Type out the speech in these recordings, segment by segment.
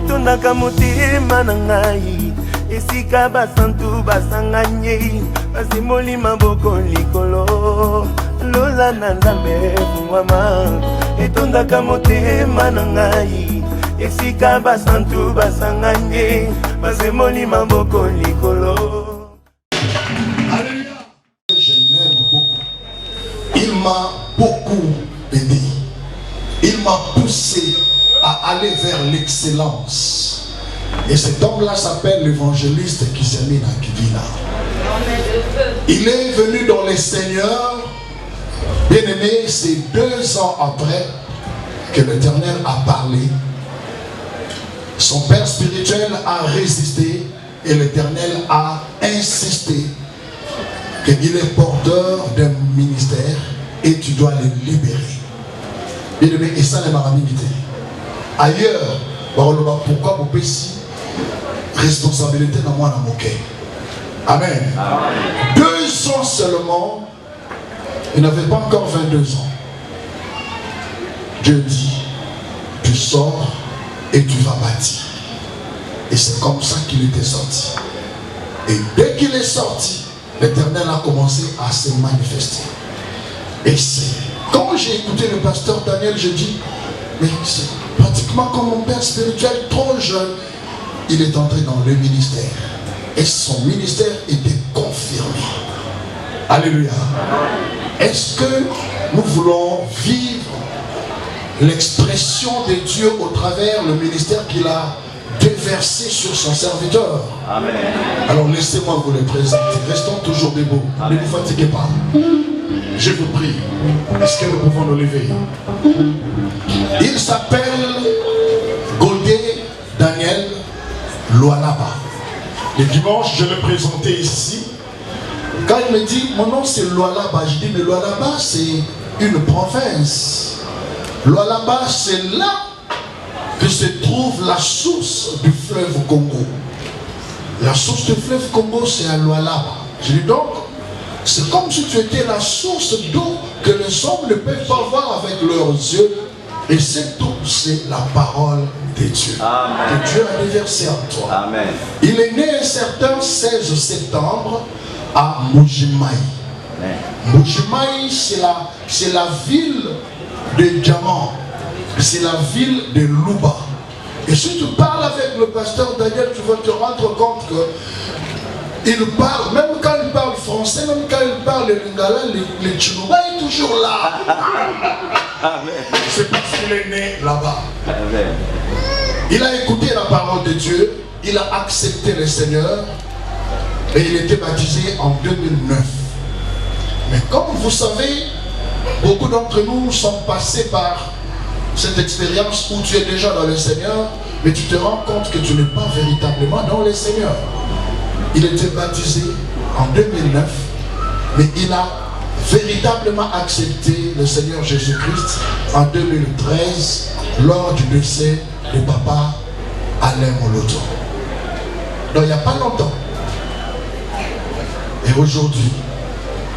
Tondaka motema na ngai esika basantu basanganye basimoli maboko likolo lola na nzambe fungwama etondaka motema na ngai esika basantu basanganye basimoli maboko likolo. Alléluia. Je l'aime beaucoup. Il m'a beaucoup aidé. Il m'a poussé à aller vers l'excellence. Et cet homme-là s'appelle l'évangéliste Kisemina Kivina. Il est venu dans les Seigneurs, bien aimé, c'est 2 ans après que l'Éternel a parlé. Son père spirituel a résisté et l'Éternel a insisté qu'il est porteur d'un ministère et tu dois le libérer. Bien aimé, et ça n'est pas milité. Ailleurs, pourquoi vous pouvez si responsabilité dans moi dans mon cœur. Amen. 2 ans seulement, il n'avait pas encore 22 ans. Dieu dit, tu sors et tu vas bâtir. Et c'est comme ça qu'il était sorti. Et dès qu'il est sorti, l'Éternel a commencé à se manifester. Et c'est quand j'ai écouté le pasteur Daniel, je dis, mais c'est pratiquement comme mon père spirituel, trop jeune, il est entré dans le ministère. Et son ministère était confirmé. Alléluia. Est-ce que nous voulons vivre l'expression de Dieu au travers le ministère qu'il a déversé sur son serviteur? Amen. Alors laissez-moi vous le présenter. Restons toujours debout. Ne vous fatiguez pas. Je vous prie. Est-ce que nous pouvons nous lever? Il s'appelle Goldé Daniel Lualaba. Le dimanche, je l'ai présenté ici. Quand il me dit, mon nom c'est Lualaba, je dis, mais Lualaba c'est une province. Lualaba c'est là que se trouve la source du fleuve Congo. La source du fleuve Congo c'est à Lualaba. Je dis donc, c'est comme si tu étais la source d'eau que les hommes ne peuvent pas voir avec leurs yeux. Et cette eau, c'est la parole de Dieu. Amen. Que Dieu a déversé en toi. Amen. Il est né un certain 16 septembre à Mbujimayi. Mbujimayi, c'est la ville de diamants. C'est la ville de Luba. Et si tu parles avec le pasteur Daniel, tu vas te rendre compte que il parle, même quand il parle français, même quand il parle le lingala, le Chiluba est toujours là. C'est parce qu'il est né là-bas. Il a écouté la parole de Dieu, il a accepté le Seigneur et il était baptisé en 2009. Mais comme vous savez, beaucoup d'entre nous sont passés par cette expérience où tu es déjà dans le Seigneur, mais tu te rends compte que tu n'es pas véritablement dans le Seigneur. Il était baptisé en 2009, mais il a véritablement accepté le Seigneur Jésus-Christ en 2013 lors du décès de papa Alain Moloto. Donc il n'y a pas longtemps. Et aujourd'hui,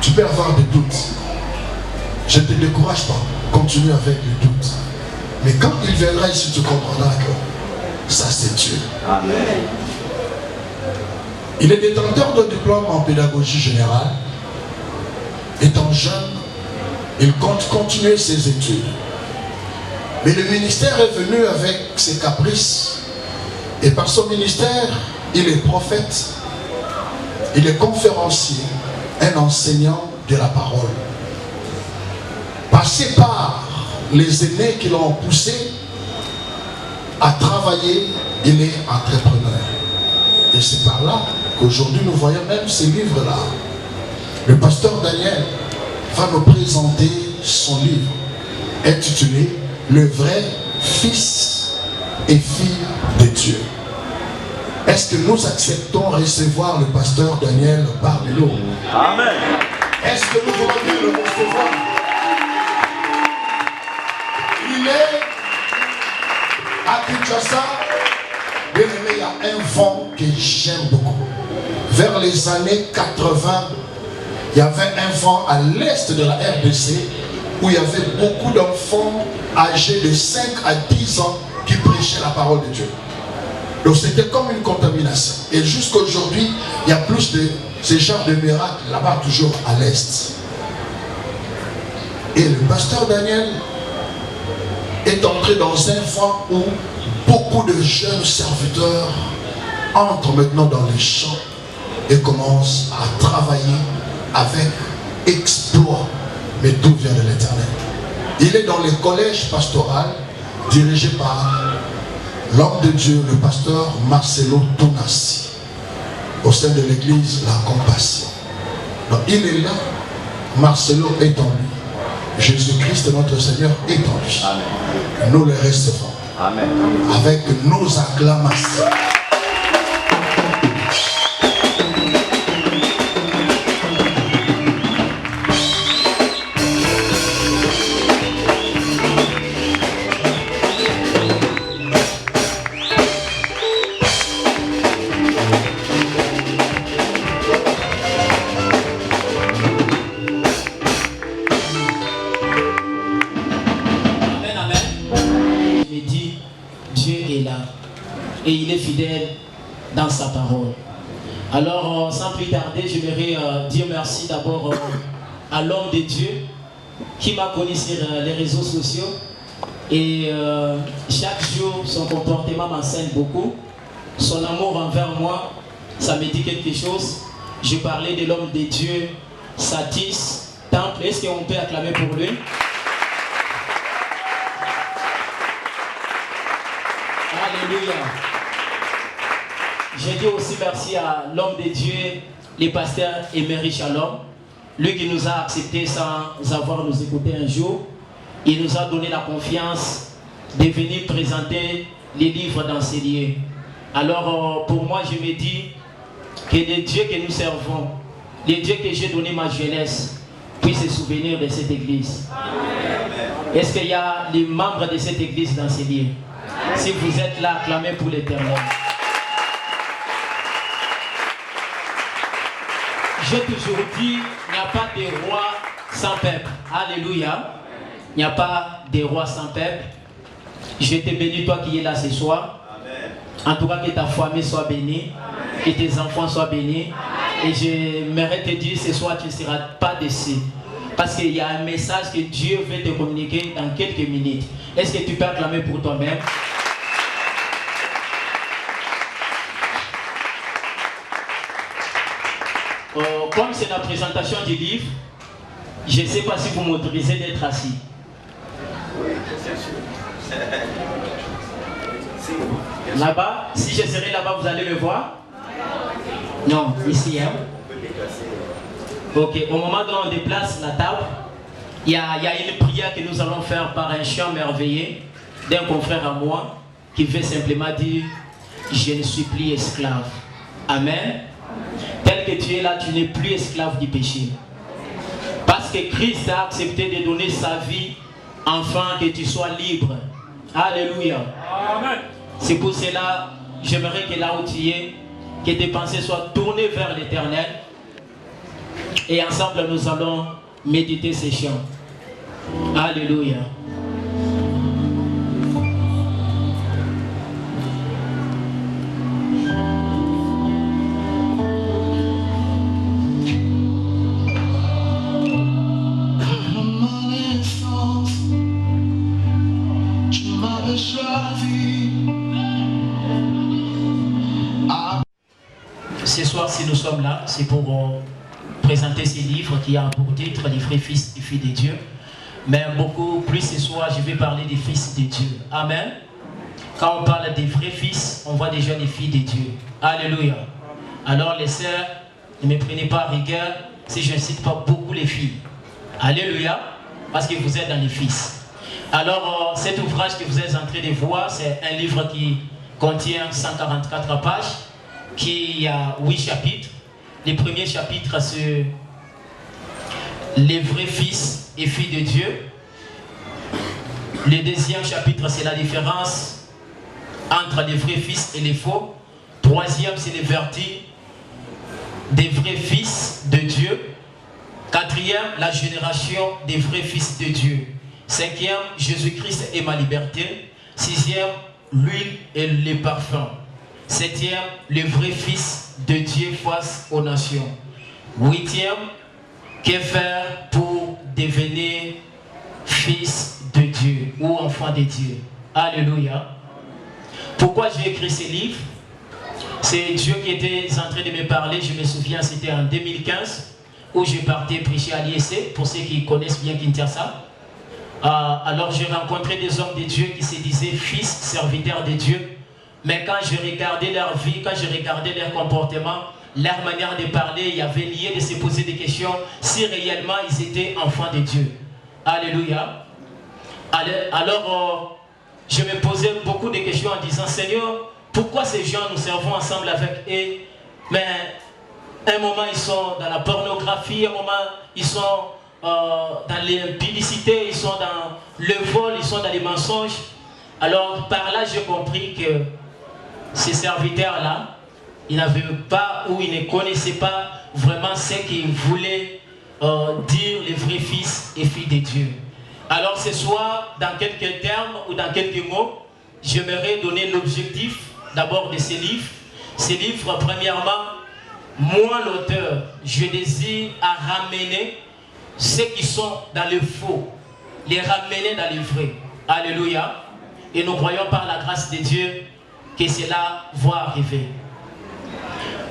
tu peux avoir des doutes. Je ne te décourage pas. Continue avec les doutes. Mais quand il viendra ici, tu comprendras que ça c'est Dieu. Amen. Il est détenteur d'un diplôme en pédagogie générale. Étant jeune, il compte continuer ses études. Mais le ministère est venu avec ses caprices. Et par son ministère, il est prophète, il est conférencier, un enseignant de la parole. Passé par les aînés qui l'ont poussé à travailler, il est entrepreneur. Et c'est par là qu'aujourd'hui nous voyons même ces livres-là. Le pasteur Daniel va nous présenter son livre intitulé « Le vrai fils et fille de Dieu ». Est-ce que nous acceptons recevoir le pasteur Daniel parmi nous? Amen. Est-ce que nous voulons bien le recevoir? Il est à Kinshasa. Bien aimé, il y a un vent que j'aime beaucoup. vers les années 80, il y avait un vent à l'est de la RDC où il y avait beaucoup d'enfants âgés de 5 à 10 ans qui prêchaient la parole de Dieu. Donc c'était comme une contamination. Et jusqu'à aujourd'hui, il y a plus de ce genre de miracles là-bas, toujours à l'est. Et le pasteur Daniel est entré dans un vent où beaucoup de jeunes serviteurs entrent maintenant dans les champs et commencent à travailler avec exploit. Mais tout vient de l'Éternel. Il est dans les collèges pastoraux dirigés par l'homme de Dieu, le pasteur Marcelo Tonassi, au sein de l'église La Compassion. Donc il est là, Marcelo est en lui. Jésus-Christ, notre Seigneur, est en lui. Amen. Nous le recevons. Amen. Avec nos acclamations. Et il est fidèle dans sa parole. Alors, sans plus tarder, j'aimerais dire merci d'abord à l'homme de Dieu qui m'a connu sur les réseaux sociaux. Et chaque jour, son comportement m'enseigne beaucoup. Son amour envers moi, ça me dit quelque chose. Je parlais de l'homme de Dieu, Satis, Temple. Est-ce qu'on peut acclamer pour lui? Alléluia. Je dis aussi merci à l'homme de Dieu, le pasteur Emery Shalom, lui qui nous a accepté sans avoir nous écouté un jour. Il nous a donné la confiance de venir présenter les livres dans ces lieux. Alors pour moi, je me dis que le Dieu que nous servons, le Dieu que j'ai donné ma jeunesse, puisse se souvenir de cette église. Est-ce qu'il y a les membres de cette église dans ces lieux? Si vous êtes là, acclamez pour l'Éternel. J'ai toujours dit, il n'y a pas de roi sans peuple. Alléluia. Il n'y a pas de roi sans peuple. Je te bénis, toi qui es là ce soir. Amen. En tout cas, que ta famille soit bénie. Amen. Que tes enfants soient bénis. Amen. Et j'aimerais te dire ce soir, tu ne seras pas déçu. Parce qu'il y a un message que Dieu veut te communiquer dans quelques minutes. Est-ce que tu peux acclamer pour toi-même? Comme c'est la présentation du livre, je ne sais pas si vous m'autorisez d'être assis. Là-bas, si je serai là-bas, vous allez me voir? Non, ici. Hein? Ok, au moment où on déplace la table, il y a une prière que nous allons faire par un chant merveilleux d'un confrère à moi qui veut simplement dire « Je ne suis plus esclave ». Amen. Tel que tu es là, tu n'es plus esclave du péché. Parce que Christ a accepté de donner sa vie afin que tu sois libre. Alléluia. Amen. C'est pour cela, j'aimerais que là où tu es, que tes pensées soient tournées vers l'Éternel. Et ensemble, nous allons méditer ces chants. Alléluia. Ce soir, si nous sommes là, c'est pour présenter ces livres qui a pour titre les vrais fils et filles de Dieu. Mais beaucoup plus ce soir, je vais parler des fils de Dieu. Amen. Quand on parle des vrais fils, on voit déjà les filles de Dieu. Alléluia. Alors les sœurs, ne me prenez pas à rigueur si je ne cite pas beaucoup les filles. Alléluia. Parce que vous êtes dans les fils. Alors cet ouvrage que vous êtes en train de voir, c'est un livre qui contient 144 pages, qui a 8 chapitres. Le premier chapitre, c'est les vrais fils et filles de Dieu. Le deuxième chapitre, c'est la différence entre les vrais fils et les faux. Troisième, c'est les vertus des vrais fils de Dieu. 4e, la génération des vrais fils de Dieu. 5e, Jésus-Christ est ma liberté. 6e, l'huile et les parfums. 7e, le vrai fils de Dieu face aux nations. 8e, que faire pour devenir fils de Dieu ou enfant de Dieu. Alléluia. Pourquoi j'ai écrit ces livres? C'est Dieu qui était en train de me parler. Je me souviens, c'était en 2015 où je partais prêcher à l'IEC, pour ceux qui connaissent bien Kinshasa. Alors j'ai rencontré des hommes de Dieu qui se disaient fils, serviteurs de Dieu. Mais quand je regardais leur vie, quand je regardais leur comportement, leur manière de parler, il y avait lié de se poser des questions si réellement ils étaient enfants de Dieu. Alléluia. Alors, je me posais beaucoup de questions en disant, Seigneur, pourquoi ces gens nous servons ensemble avec eux? Mais un moment ils sont dans la pornographie, un moment ils sont dans l'impudicité, ils sont dans le vol, ils sont dans les mensonges. Alors par là j'ai compris que ces serviteurs-là, ils n'avaient pas ou ils ne connaissaient pas vraiment ce qu'ils voulaient dire les vrais fils et filles de Dieu. Alors ce soir, dans quelques termes ou dans quelques mots, j'aimerais donner l'objectif d'abord de ces livres. Ces livres, premièrement, moi l'auteur, je désire à ramener ceux qui sont dans le faux, les ramener dans le vrai. Alléluia. Et nous croyons par la grâce de Dieu que cela va arriver.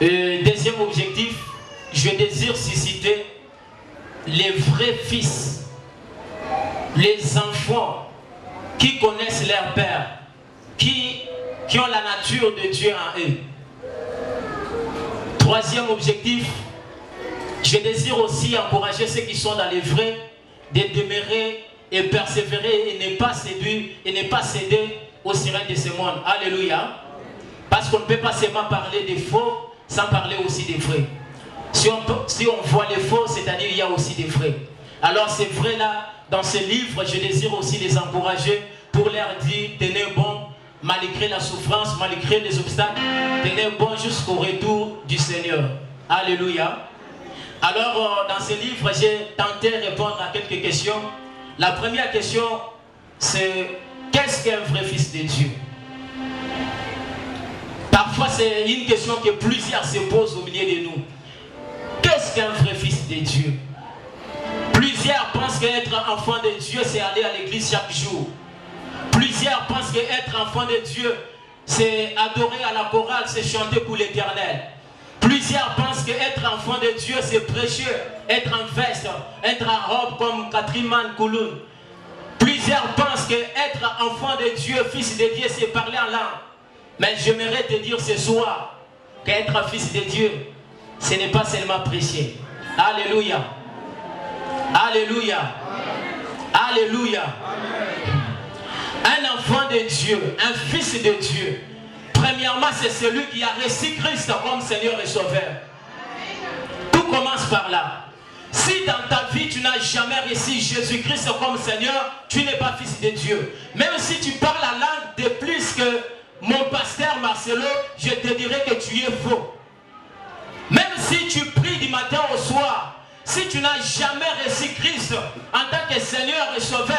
Deuxième objectif, je désire susciter les vrais fils, les enfants qui connaissent leur Père, qui ont la nature de Dieu en eux. Troisième objectif, je désire aussi encourager ceux qui sont dans les vrais de demeurer et persévérer et ne pas séduire et ne pas céder aux sirènes de ce monde. Alléluia. Parce qu'on ne peut pas seulement parler des faux sans parler aussi des vrais. Si on voit les faux, c'est-à-dire il y a aussi des vrais. Alors ces vrais-là, dans ce livre, je désire aussi les encourager pour leur dire, tenez bon, malgré la souffrance, malgré les obstacles, tenez bon jusqu'au retour du Seigneur. Alléluia. Alors, dans ce livre, j'ai tenté de répondre à quelques questions. La première question, c'est qu'est-ce qu'un vrai fils de Dieu? Parfois, c'est une question que plusieurs se posent au milieu de nous. Qu'est-ce qu'un vrai fils de Dieu? Plusieurs pensent qu'être enfant de Dieu, c'est aller à l'église chaque jour. Plusieurs pensent qu'être enfant de Dieu, c'est adorer à la chorale, c'est chanter pour l'Éternel. Plusieurs pensent qu'être enfant de Dieu, c'est prêcher, être en veste, être en robe comme Catherine Kouloun. Plusieurs pensent qu'être enfant de Dieu, fils de Dieu, c'est parler en langue. Mais j'aimerais te dire ce soir qu'être fils de Dieu, ce n'est pas seulement prêcher. Alléluia. Alléluia. Alléluia. Un enfant de Dieu, un fils de Dieu, premièrement, c'est celui qui a reçu Christ comme Seigneur et Sauveur. Tout commence par là. Si dans ta vie, tu n'as jamais reçu Jésus-Christ comme Seigneur, tu n'es pas fils de Dieu. Même si tu parles la langue de plus que mon pasteur Marcelo, je te dirai que tu es faux. Même si tu pries du matin au soir, si tu n'as jamais reçu Christ en tant que Seigneur et Sauveur,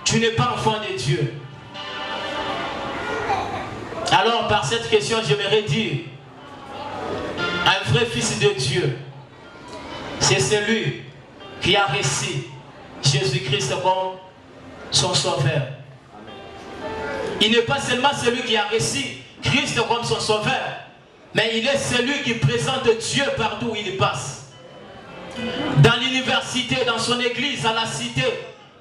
tu n'es pas enfant de Dieu. Alors par cette question, j'aimerais dire, un vrai fils de Dieu, c'est celui qui a reçu Jésus-Christ comme son Sauveur. Il n'est pas seulement celui qui a reçu Christ comme son Sauveur, mais il est celui qui présente Dieu partout où il passe. Dans l'université, dans son église, à la cité,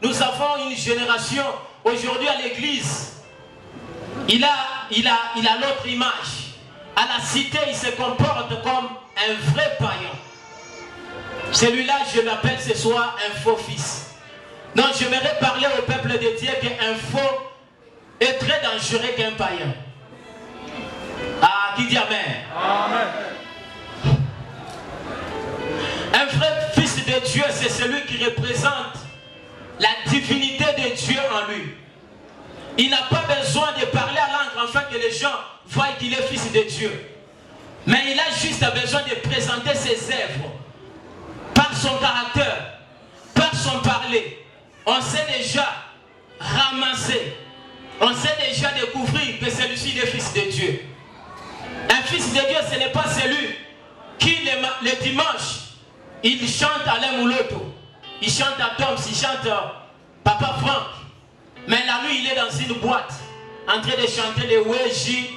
nous avons une génération, aujourd'hui à l'église, il a l'autre image. À la cité, il se comporte comme un vrai païen. Celui-là, je l'appelle ce soir un faux fils. Donc, j'aimerais parler au peuple de Dieu qu'un faux est très dangereux qu'un païen. Ah, qui dit Amen? Amen. Un vrai fils de Dieu, c'est celui qui représente la divinité de Dieu en lui. Il n'a pas besoin de parler à langue afin que les gens voient qu'il est fils de Dieu. Mais il a juste besoin de présenter ses œuvres par son caractère, par son parler. On sait déjà ramasser, on sait déjà découvrir que celui-ci est le Fils de Dieu. Un Fils de Dieu, ce n'est pas celui qui le dimanche, il chante à l'un ou l'autre. Il chante à Tom, il chante à Papa Franck. Mais la nuit, il est dans une boîte, en train de chanter les Ouéji,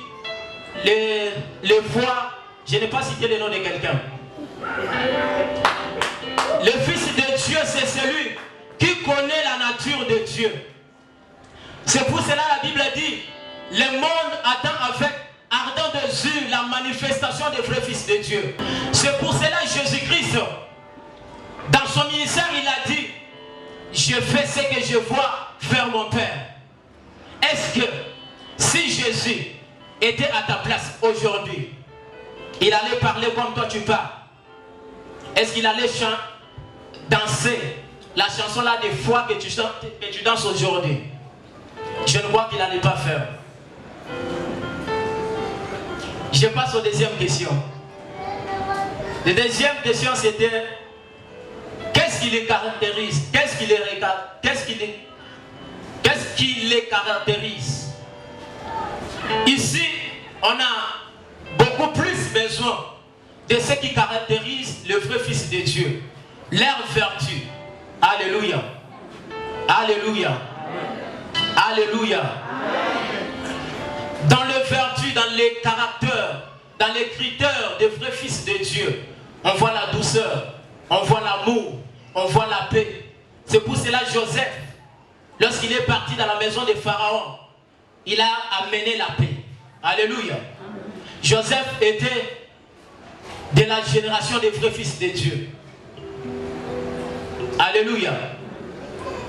les voix. Je n'ai pas cité le nom de quelqu'un. Le Fils de Dieu, c'est celui qui connaît la nature de Dieu. C'est pour cela la Bible dit, le monde attend avec ardent désir la manifestation des vrais fils de Dieu. C'est pour cela Jésus-Christ, dans son ministère, il a dit, je fais ce que je vois faire mon Père. Est-ce que si Jésus était à ta place aujourd'hui, il allait parler comme toi tu parles? Est-ce qu'il allait danser la chanson là des fois que tu danses aujourd'hui? Je ne crois qu'il n'allait pas faire. Je passe aux deuxième question. La deuxième question c'était, qu'est-ce qui les caractérise? Qu'est-ce qui les caractérise? Ici, on a beaucoup plus besoin de ce qui caractérise le vrai Fils de Dieu. Leur vertu. Alléluia. Alléluia. Alléluia. Dans le vertu, dans les caractères, dans les critères des vrais fils de Dieu, on voit la douceur, on voit l'amour, on voit la paix. C'est pour cela Joseph, lorsqu'il est parti dans la maison de Pharaon, il a amené la paix. Alléluia. Joseph était de la génération des vrais fils de Dieu. Alléluia.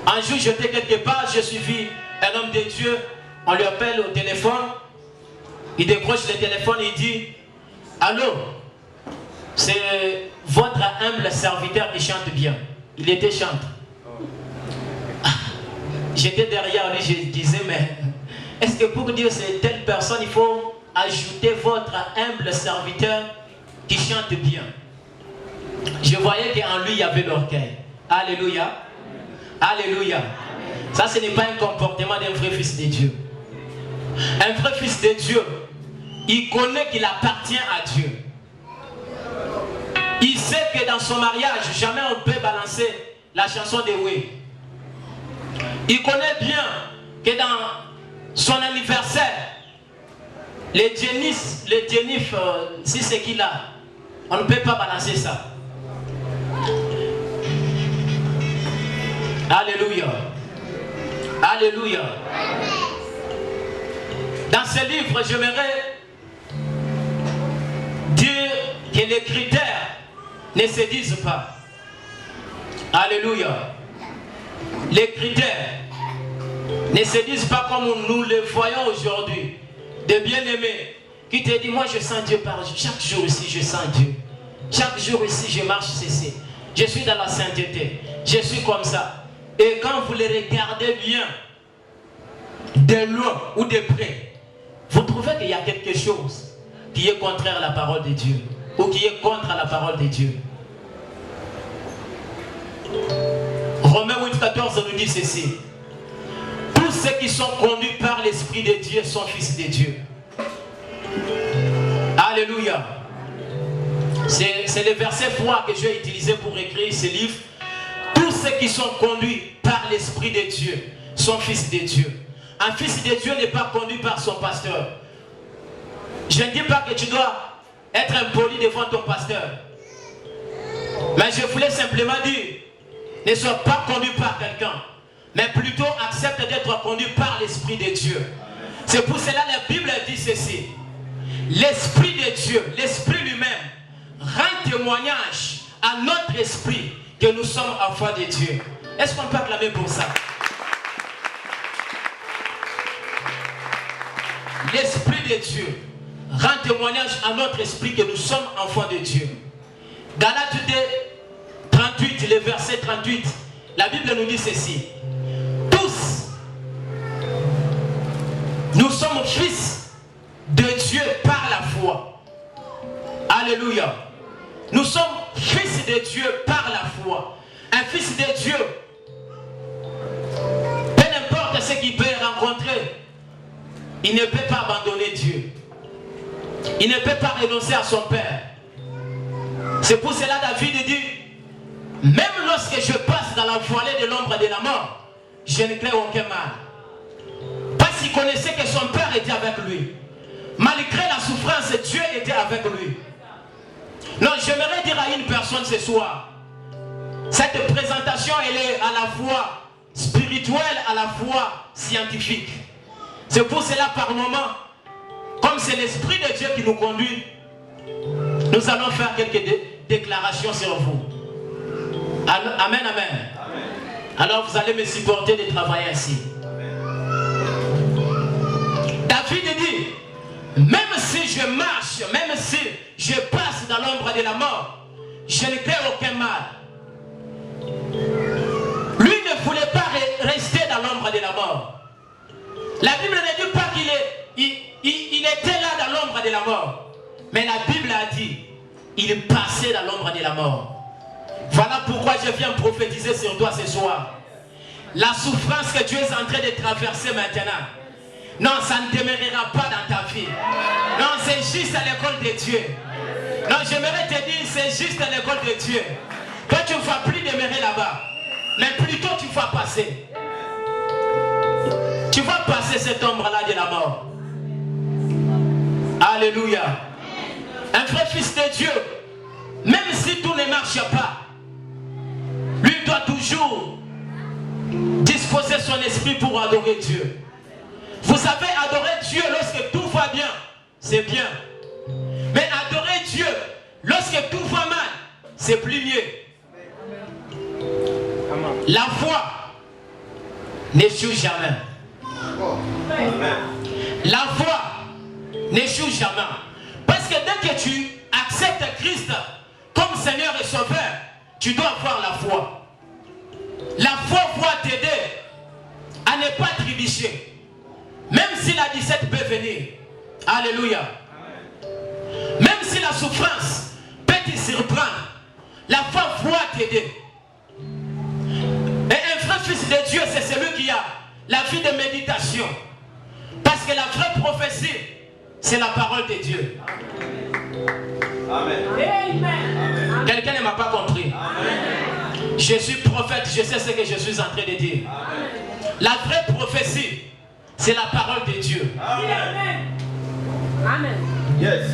Un jour, j'étais quelque part, j'ai suivi un homme de Dieu, on lui appelle au téléphone, il décroche le téléphone et il dit, allô, c'est votre humble serviteur qui chante bien. Il était chanteur. J'étais derrière lui, je disais, mais est-ce que pour dire c'est telle personne, il faut ajouter votre humble serviteur qui chante bien? Je voyais qu'en lui, il y avait l'orgueil. Alléluia. Alléluia. Ça, ce n'est pas un comportement d'un vrai fils de Dieu. Un vrai fils de Dieu, il connaît qu'il appartient à Dieu. Il sait que dans son mariage, jamais on peut balancer la chanson de Oui. Il connaît bien que dans son anniversaire, les Jenif, si c'est qu'il a, on ne peut pas balancer ça. Alléluia. Alléluia. Dans ce livre, j'aimerais dire que les critères ne se disent pas. Alléluia. Les critères ne se disent pas comme nous les voyons aujourd'hui. Des bien-aimés qui te disent, moi je sens Dieu par jour. Chaque jour ici, je sens Dieu. Chaque jour ici, je marche ceci. Je suis dans la sainteté. Je suis comme ça. Et quand vous les regardez bien, de loin ou de près, vous trouvez qu'il y a quelque chose qui est contraire à la parole de Dieu ou qui est contre la parole de Dieu. Romains 8,14 nous dit ceci. Tous ceux qui sont conduits par l'Esprit de Dieu sont fils de Dieu. Alléluia. C'est le verset 3 que j'ai utilisé pour écrire ce livre. Tous ceux qui sont conduits par l'Esprit de Dieu sont fils de Dieu. Un fils de Dieu n'est pas conduit par son pasteur. Je ne dis pas que tu dois être impoli devant ton pasteur. Mais je voulais simplement dire, ne sois pas conduit par quelqu'un, mais plutôt accepte d'être conduit par l'Esprit de Dieu. C'est pour cela que la Bible dit ceci. L'Esprit de Dieu, l'Esprit lui-même, rend témoignage à notre esprit que nous sommes enfants de Dieu. Est-ce qu'on peut acclamer pour ça? L'Esprit de Dieu rend témoignage à notre esprit que nous sommes enfants de Dieu. Galates 38, le verset 38, la Bible nous dit ceci. Tous, nous sommes fils de Dieu par la foi. Alléluia. Nous sommes fils de Dieu par la foi. Un fils de Dieu, peu importe ce qu'il peut rencontrer, il ne peut pas abandonner Dieu. Il ne peut pas renoncer à son Père. C'est pour cela David dit, même lorsque je passe dans la vallée de l'ombre de la mort, je ne crains aucun mal. Parce qu'il connaissait que son Père était avec lui. Malgré la souffrance, Dieu était avec lui. Non, j'aimerais dire à une personne ce soir, cette présentation, elle est à la fois spirituelle, à la fois scientifique. C'est pour cela, par moment, comme c'est l'Esprit de Dieu qui nous conduit, nous allons faire quelques déclarations sur vous. Amen, amen. Amen. Alors vous allez me supporter de travailler ainsi. David dit, même si je marche, même si je passe dans l'ombre de la mort, je ne crains aucun mal. Lui ne voulait pas rester dans l'ombre de la mort. La Bible ne dit pas qu'il était là dans l'ombre de la mort. Mais la Bible a dit, il passait dans l'ombre de la mort. Voilà pourquoi je viens prophétiser sur toi ce soir. La souffrance que tu es en train de traverser maintenant, non, ça ne demeurera pas dans ta vie. Non, c'est juste à l'école de Dieu. Non, j'aimerais te dire, c'est juste à l'école de Dieu. Toi, tu ne vas plus demeurer là-bas. Mais plutôt, tu vas passer. Tu vas passer cette ombre-là de la mort. Alléluia. Un vrai fils de Dieu, même si tout ne marche pas, lui doit toujours disposer son esprit pour adorer Dieu. Vous savez, adorer Dieu lorsque tout va bien, c'est bien. Mais adorer Dieu lorsque tout va mal, c'est plus mieux. La foi n'échoue jamais. La foi n'échoue jamais. Parce que dès que tu acceptes Christ comme Seigneur et Sauveur, tu dois avoir la foi. La foi va t'aider à ne pas trébucher. Même si la 17 peut venir. Alléluia. Même si la souffrance peut te surprendre, la foi va t'aider. Et un vrai fils de Dieu, c'est celui qui a la vie de méditation. Parce que la vraie prophétie, c'est la parole de Dieu. Amen. Amen. Quelqu'un ne m'a pas compris. Amen. Je suis prophète, je sais ce que je suis en train de dire. Amen. La vraie prophétie, c'est la parole de Dieu. Amen. Amen. Yes.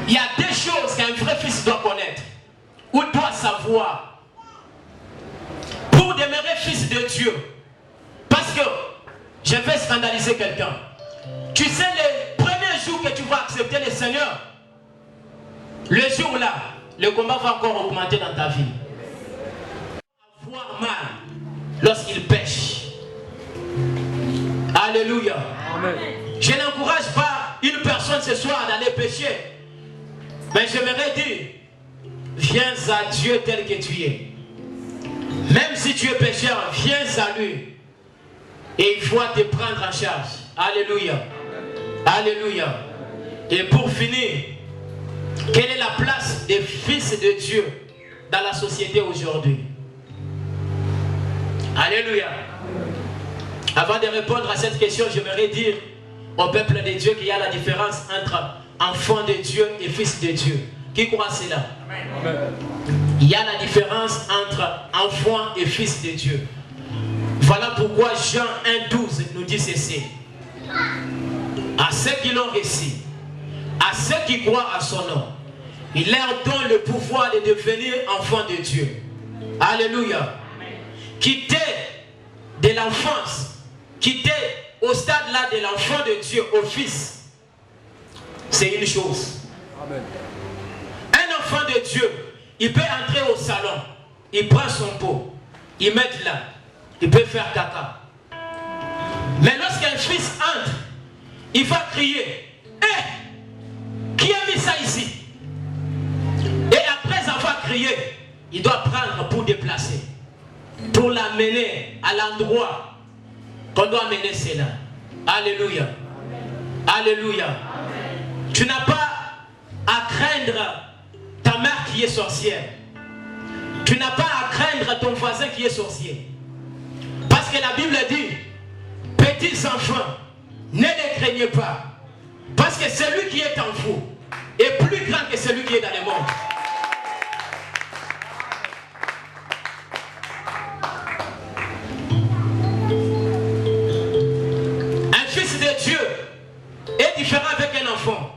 Il y a des choses qu'un vrai fils doit connaître ou doit savoir pour demeurer fils de Dieu. Parce que je vais scandaliser quelqu'un. Tu sais, les premiers jours que tu vas accepter le Seigneur, le jour-là, le combat va encore augmenter dans ta vie. Avoir mal lorsqu'il pêche. Alléluia. Amen. Je n'encourage pas une personne ce soir d'aller pécher. Mais j'aimerais dire, viens à Dieu tel que tu es. Même si tu es pécheur, viens à lui. Et il faut te prendre en charge. Alléluia. Alléluia. Et pour finir, quelle est la place des fils de Dieu dans la société aujourd'hui? Alléluia. Avant de répondre à cette question, j'aimerais dire au peuple de Dieu qu'il y a la différence entre enfant de Dieu et fils de Dieu. Qui croit cela? Il y a la différence entre enfant et fils de Dieu. Voilà pourquoi Jean 1,12 nous dit ceci. À ceux qui l'ont reçu, à ceux qui croient à son nom, il leur donne le pouvoir de devenir enfants de Dieu. Alléluia. Quitter de l'enfance, quitter au stade là de l'enfant de Dieu au fils, c'est une chose. Amen. Un enfant de Dieu, il peut entrer au salon, il prend son pot, il met là, il peut faire caca. Mais lorsqu'un fils entre, il va crier, hé, qui a mis ça ici? Et après avoir crié, il doit prendre pour déplacer, pour l'amener à l'endroit qu'on doit amener cela. Alléluia. Alléluia. Tu n'as pas à craindre ta mère qui est sorcière. Tu n'as pas à craindre ton voisin qui est sorcier. Parce que la Bible dit, petits enfants, ne les craignez pas. Parce que celui qui est en vous est plus grand que celui qui est dans le monde. Un fils de Dieu est différent avec un enfant.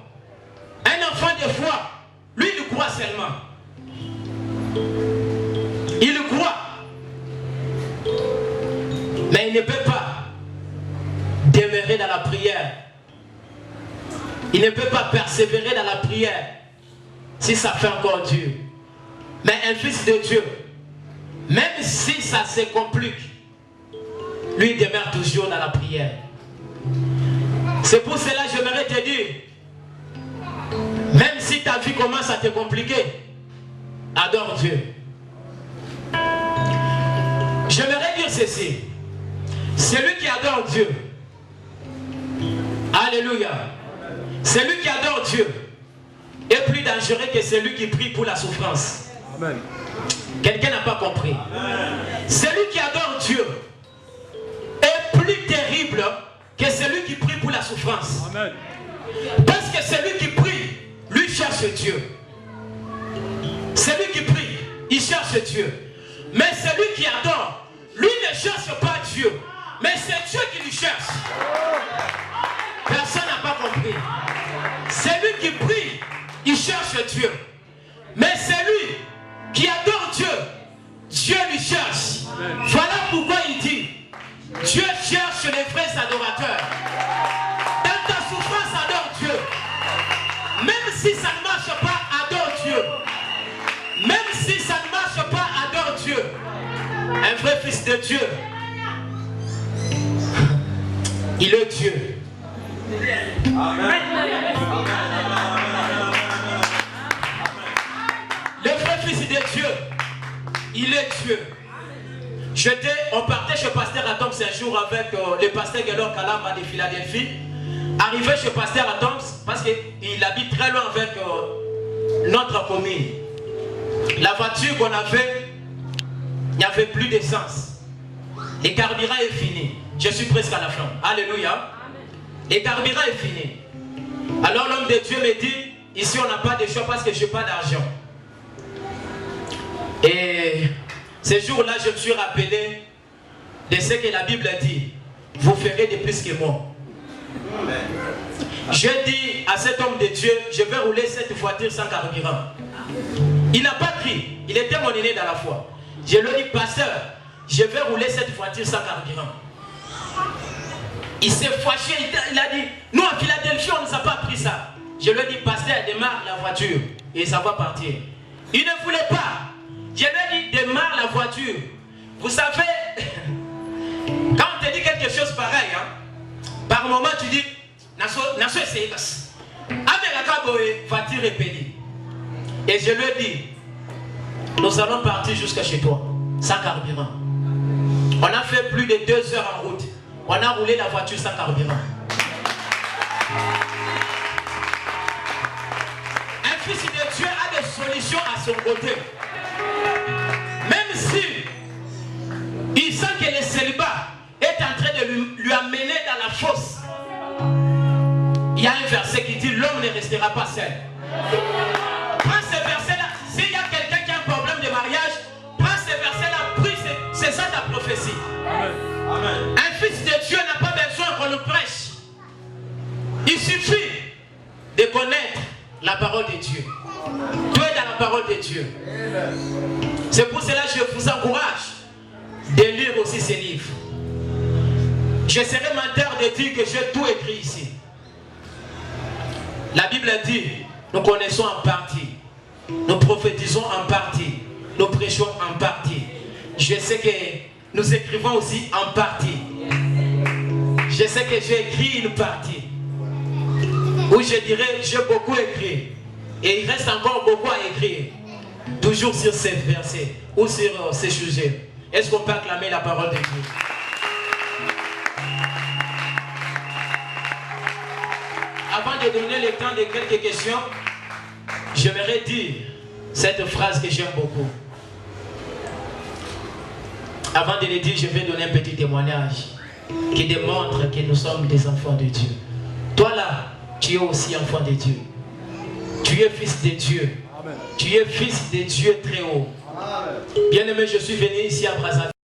Un enfant, des fois, lui, il croit seulement. Il croit. Mais il ne peut pas demeurer dans la prière. Il ne peut pas persévérer dans la prière si ça fait encore dur. Mais un fils de Dieu, même si ça se complique, lui demeure toujours dans la prière. C'est pour cela que j'aimerais te dire, même si ta vie commence à te compliquer, adore Dieu. J'aimerais dire ceci. Celui qui adore Dieu, alléluia, celui qui adore Dieu est plus dangereux que celui qui prie pour la souffrance. Amen. Quelqu'un n'a pas compris. Amen. Celui qui adore Dieu est plus terrible que celui qui prie pour la souffrance. Amen. Parce que celui qui prie, lui cherche Dieu. Celui qui prie, il cherche Dieu. Mais celui qui adore, lui ne cherche pas Dieu. Mais c'est Dieu qui lui cherche. Personne n'a pas compris. Celui qui prie, il cherche Dieu. Mais celui qui adore Dieu, Dieu lui cherche. Voilà pourquoi il dit, Dieu cherche les vrais adorateurs. Dans ta souffrance, adore Dieu. Même si ça ne marche pas, adore Dieu. Même si ça ne marche pas, adore Dieu. Un vrai fils de Dieu, il est Dieu. Amen. Le vrai fils de Dieu, il est Dieu. On partait chez Pasteur Atoms un jour avec le pasteur Gelor Kalama de Philadelphie. Arrivé chez Pasteur Atoms, parce qu'il habite très loin avec notre commune. La voiture qu'on avait, il n'y avait plus d'essence. Le carburant est fini. Je suis presque à la fin. Alléluia. Le carburant est fini. Alors l'homme de Dieu me dit, ici on n'a pas de choix parce que je n'ai pas d'argent. Et ce jour-là, je me suis rappelé de ce que la Bible dit. Vous ferez de plus que moi. Je dis à cet homme de Dieu, je vais rouler cette voiture sans carburant. Il n'a pas crié. Il était mon aîné dans la foi. Je lui ai dit, pasteur, je vais rouler cette voiture sans carburant. Il s'est fâché, il a dit, nous à Philadelphie, on ne nous a pas appris ça. Je lui ai dit, pasteur, démarre la voiture et ça va partir. Il ne voulait pas. Je lui ai dit, démarre la voiture. Vous savez, quand on te dit quelque chose pareil, hein, par moment tu dis, voiture est pédée. Et je lui ai dit, nous allons partir jusqu'à chez toi, sans carburant. On a fait plus de 2 heures en route. On a roulé la voiture sans carburant. Un fils de Dieu a des solutions à son côté. Même si il sent que le célibat est en train de lui amener dans la fosse. Il y a un verset qui dit, l'homme ne restera pas seul. Prends ce verset-là. S'il y a quelqu'un qui a un problème de mariage, prends ce verset-là, prie, c'est ça ta prophétie. Amen. Un fils de Dieu n'a pas besoin qu'on le prêche. Il suffit de connaître la parole de Dieu. Tu es dans la parole de Dieu. C'est pour cela que je vous encourage de lire aussi ces livres. Je serai menteur de dire que j'ai tout écrit ici. La Bible dit, nous connaissons en partie, nous prophétisons en partie, nous prêchons en partie. Je sais que nous écrivons aussi en partie. Je sais que j'ai écrit une partie. Ou je dirais, j'ai beaucoup écrit. Et il reste encore beaucoup à écrire. Toujours sur ces versets ou sur ces sujets. Est-ce qu'on peut acclamer la parole de Dieu? Avant de donner le temps de quelques questions, j'aimerais dire cette phrase que j'aime beaucoup. Avant de le dire, je vais donner un petit témoignage qui démontre que nous sommes des enfants de Dieu. Toi là, tu es aussi enfant de Dieu. Tu es fils de Dieu. Amen. Tu es fils de Dieu très haut. Bien-aimé, je suis venu ici à Brazzaville.